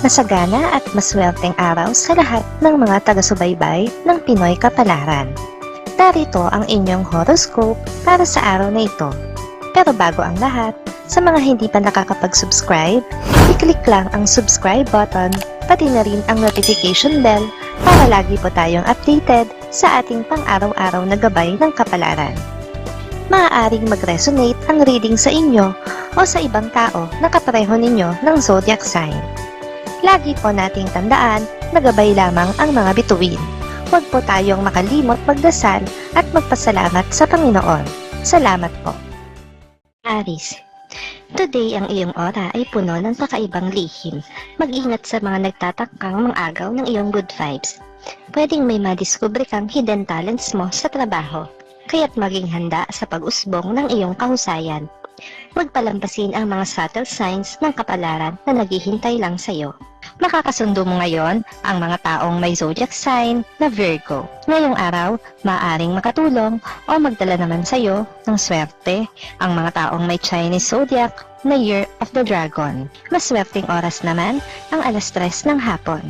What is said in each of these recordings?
Masagana at maswerteng araw sa lahat ng mga taga-subaybay ng Pinoy Kapalaran. Narito ang inyong horoscope para sa araw na ito. Pero bago ang lahat, sa mga hindi pa nakakapag-subscribe, i-click lang ang subscribe button, pati na rin ang notification bell para lagi po tayong updated sa ating pang-araw-araw na gabay ng kapalaran. Maaaring mag-resonate ang reading sa inyo o sa ibang tao na kapareho ninyo ng zodiac sign. Lagi po nating tandaan na gabay lamang ang mga bituin. Huwag po tayong makalimot magdasal at magpasalamat sa Panginoon. Salamat po. Aries, today ang iyong aura ay puno ng kakaibang lihim. Mag-ingat sa mga nagtatakang mangagaw ng iyong good vibes. Pwedeng may madiskubre kang hidden talents mo sa trabaho, kaya't maging handa sa pag-usbong ng iyong kahusayan. Huwag palampasin ang mga subtle signs ng kapalaran na naghihintay lang sa iyo. Makakasundo mo ngayon ang mga taong may zodiac sign na Virgo. Ngayong araw, maaaring makatulong o magdala naman sa iyo ng swerte ang mga taong may Chinese zodiac na Year of the Dragon. Maswerteng oras naman ang 3:00 ng hapon.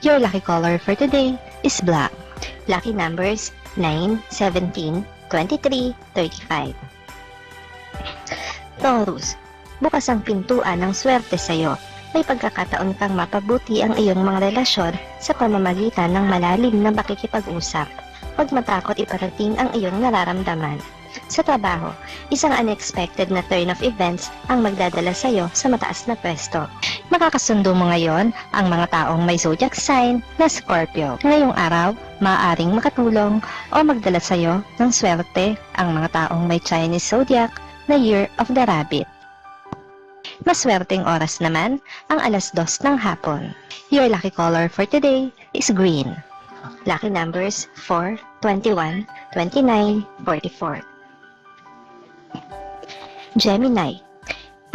Your lucky color for today is black. Lucky numbers 9, 17, 23, 35. Taurus, bukas ang pintuan ng swerte sa iyo. May pagkakataon kang mapabuti ang iyong mga relasyon sa pamamagitan ng malalim na pakikipag-usap. Huwag matakot iparating ang iyong nararamdaman. Sa trabaho, isang unexpected na turn of events ang magdadala sa iyo sa mataas na pwesto. Makakasundo mo ngayon ang mga taong may zodiac sign na Scorpio. Ngayong araw, maaaring makatulong o magdala sa iyo ng swerte ang mga taong may Chinese zodiac na Year of the Rabbit. Maswerteng oras naman ang 2:00 ng hapon. Your lucky color for today is green. Lucky numbers 4, 21, 29, 44. Gemini,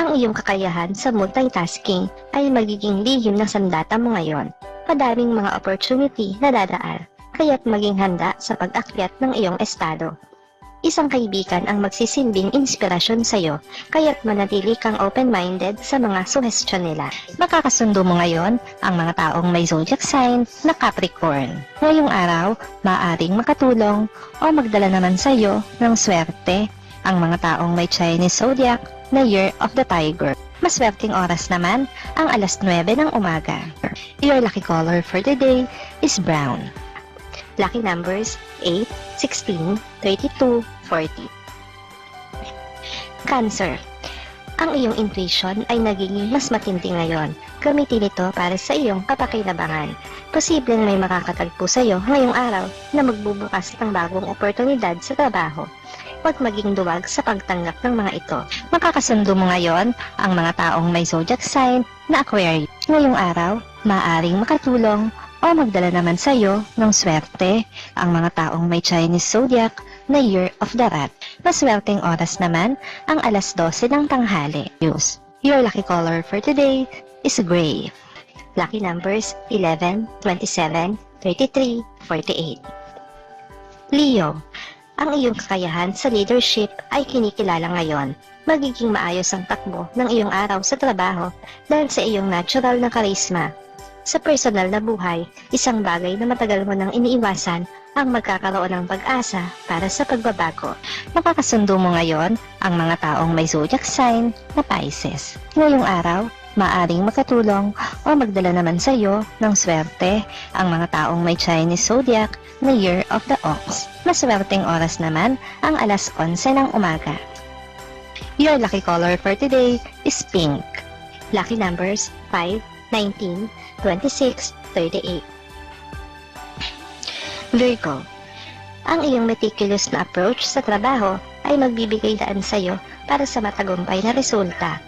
ang iyong kakayahan sa multitasking ay magiging lihim ng sandata mo ngayon. Madaming mga opportunity na dadaan, kaya't maging handa sa pag-akyat ng iyong estado. Isang kaibigan ang magsisilbing inspirasyon sa iyo, kaya't manatili kang open-minded sa mga suhestyon nila. Makakasundo mo ngayon ang mga taong may zodiac sign na Capricorn. Ngayong araw, maaaring makatulong o magdala naman sa iyo ng swerte ang mga taong may Chinese zodiac na Year of the Tiger. Maswerteng oras naman ang 9:00 ng umaga. Your lucky color for the day is brown. Lucky numbers 8, 16, 32, 40. Cancer, ang iyong intuition ay nagiging mas matindi ngayon. Gamitin ito para sa iyong kapakinabangan. Posibleng may makakatagpo sa iyo ngayong araw na magbubukas ng bagong oportunidad sa trabaho. Huwag maging duwag sa pagtanggap ng mga ito. Makakasundo mo ngayon ang mga taong may zodiac sign na Aquarius. Ngayong araw, maaaring makatulong o magdala naman sa iyo ng swerte ang mga taong may Chinese zodiac na Year of the Rat. Maswerteng oras naman ang 12:00 ng tanghali. Your lucky color for today is gray. Lucky numbers 11, 27, 33, 48. Leo, ang iyong kakayahan sa leadership ay kinikilala ngayon. Magiging maayos ang takbo ng iyong araw sa trabaho dahil sa iyong natural na karisma. Sa personal na buhay, isang bagay na matagal mo nang iniiwasan ang magkakaroon ng pag-asa para sa pagbabago. Makakasundo mo ngayon ang mga taong may zodiac sign na Pisces. Ngayong araw, maaring makatulong o magdala naman sa iyo ng swerte ang mga taong may Chinese zodiac na Year of the Ox. Maswerteng oras naman ang 11:00 ng umaga. Your lucky color for today is pink. Lucky numbers 5, 19, 26, 38. Virgo, ang iyong meticulous na approach sa trabaho ay magbibigay daan sa iyo para sa matagumpay na resulta.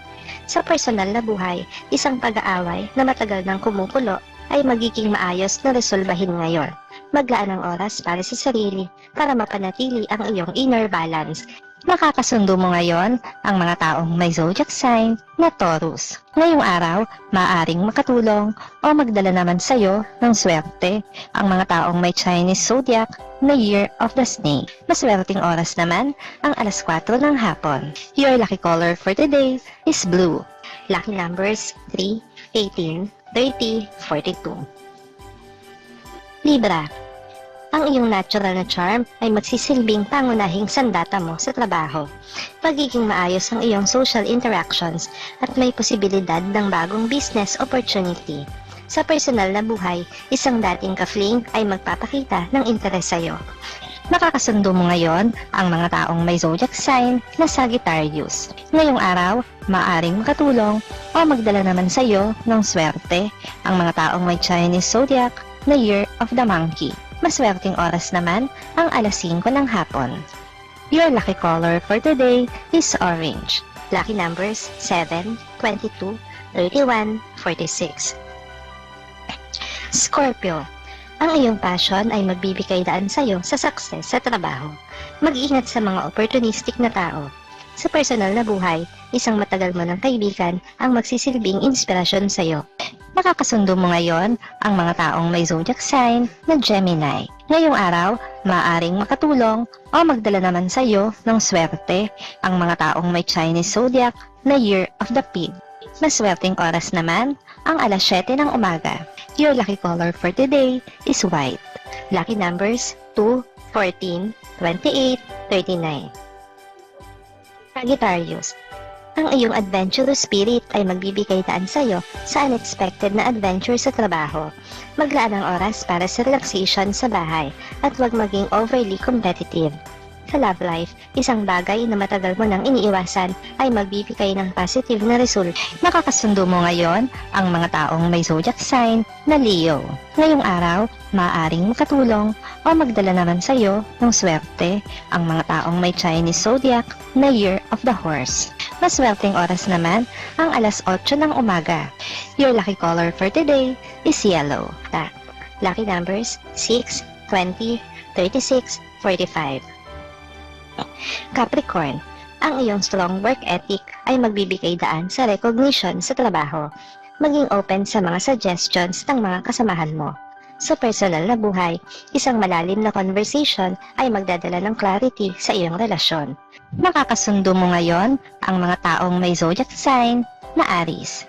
Sa personal na buhay, isang pag-aaway na matagal nang kumukulo ay magiging maayos na resolbahin ngayon. Maglaan ng oras para sa sarili para mapanatili ang iyong inner balance. Makakasundo mo ngayon ang mga taong may zodiac sign na Taurus. Ngayong araw, maaaring makatulong o magdala naman sa iyo ng swerte ang mga taong may Chinese zodiac na Year of the Snake. Maswerteng oras naman ang 4:00 ng hapon. Your lucky color for today is blue. Lucky numbers 3, 18, 30:42. Libra. Ang iyong natural na charm ay magsisilbing pangunahing sandata mo sa trabaho. Pagiging maayos ang iyong social interactions at may posibilidad ng bagong business opportunity. Sa personal na buhay, isang dating ka-fling ay magpapakita ng interes sa iyo. Makakasundo mo ngayon ang mga taong may zodiac sign na Sagittarius. Ngayong araw, maaaring makatulong o magdala naman sa iyo ng swerte ang mga taong may Chinese zodiac na Year of the Monkey. Maswerteng oras naman ang alas 5 ng hapon. Your lucky color for today is orange. Lucky numbers 7, 22, 31, 46. Scorpio. Ang iyong passion ay magbibigay daan sa iyo sa success sa trabaho. Mag-ingat sa mga opportunistic na tao. Sa personal na buhay, isang matagal mo ng kaibigan ang magsisilbing inspirasyon sa iyo. Makakasundo mo ngayon ang mga taong may zodiac sign na Gemini. Ngayong araw, maaaring makatulong o magdala naman sa iyo ng swerte ang mga taong may Chinese zodiac na Year of the Pig. Maswerteng oras naman ang alas 7 ng umaga. Your lucky color for today is white. Lucky numbers 2, 14, 28, 39. Sagittarius. Ang iyong adventurous spirit ay magbibigay daan sa iyo sa unexpected na adventure sa trabaho. Maglaan ng oras para sa relaxation sa bahay at huwag maging overly competitive. Sa love life, isang bagay na matagal mo nang iniiwasan ay magbibigay ng positive na result. Makakasundo mo ngayon ang mga taong may zodiac sign na Leo. Ngayong araw, maaaring makatulong o magdala naman sa iyo ng swerte ang mga taong may Chinese zodiac na Year of the Horse. Maswerteng oras naman ang alas 8 ng umaga. Your lucky color for today is yellow. Lucky numbers 6, 20, 36, 45. Capricorn. Ang iyong strong work ethic ay magbibigay daan sa recognition sa trabaho. Maging open sa mga suggestions ng mga kasamahan mo. Sa personal na buhay, isang malalim na conversation ay magdadala ng clarity sa iyong relasyon. Makakasundo mo ngayon ang mga taong may zodiac sign na Aries.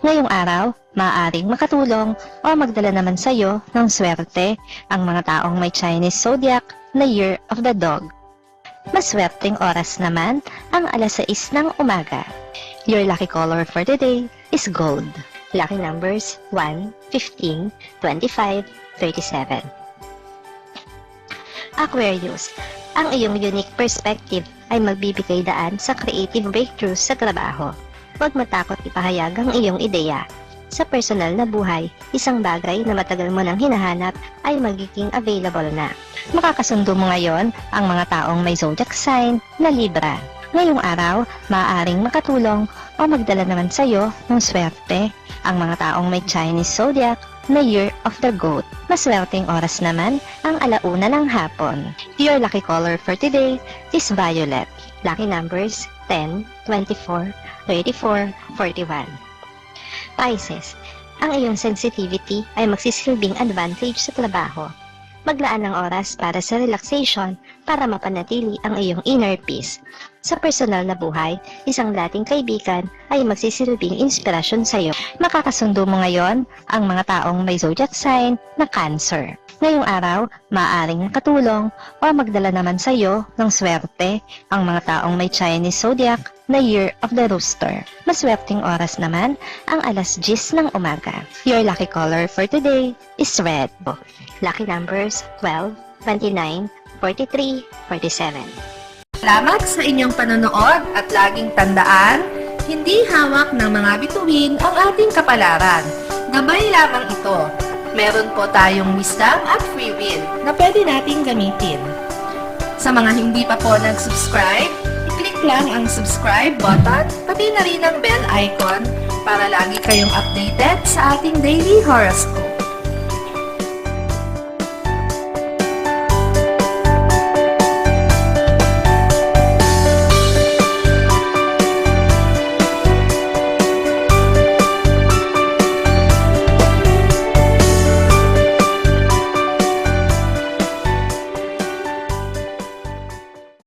Ngayong araw, maaaring makatulong o magdala naman sa iyo ng swerte ang mga taong may Chinese zodiac na Year of the Dog. Maswerteng oras naman ang alas 6 ng umaga. Your lucky color for today is gold. Lucky numbers 1, 15, 25, 37. Aquarius. Ang iyong unique perspective ay magbibigay daan sa creative breakthroughs sa trabaho. Huwag matakot ipahayag ang iyong ideya. Sa personal na buhay, isang bagay na matagal mo nang hinahanap ay magiging available na. Makakasundo mo ngayon ang mga taong may zodiac sign na Libra. Ngayong araw, maaaring makatulong o magdala naman sa iyo ng swerte ang mga taong may Chinese zodiac na Year of the Goat. Maswerteng oras naman ang alauna ng hapon. Your lucky color for today is violet. Lucky numbers 10, 24, 34, 41. Pisces. Ang iyong sensitivity ay magsisilbing advantage sa trabaho. Maglaan ng oras para sa relaxation para mapanatili ang iyong inner peace. Sa personal na buhay, isang dating kaibigan ay magsisilbing inspirasyon sa iyo. Makakasundo mo ngayon ang mga taong may zodiac sign na Cancer. Ngayong araw, maaaring makatulong o magdala naman sa iyo ng swerte ang mga taong may Chinese zodiac na Year of the Rooster. Maswerteng oras naman ang alas 10 ng umaga. Your lucky color for today is red. Lucky numbers 12, 29, 43, 47. Salamat sa inyong panonood at laging tandaan, hindi hawak ng mga bituin ang ating kapalaran. Gabay lamang ito. Meron po tayong wisdom at free will na pwede nating gamitin. Sa mga hindi pa po nag-subscribe, i-click lang ang subscribe button, pati na rin ang bell icon para lagi kayong updated sa ating daily horoscope.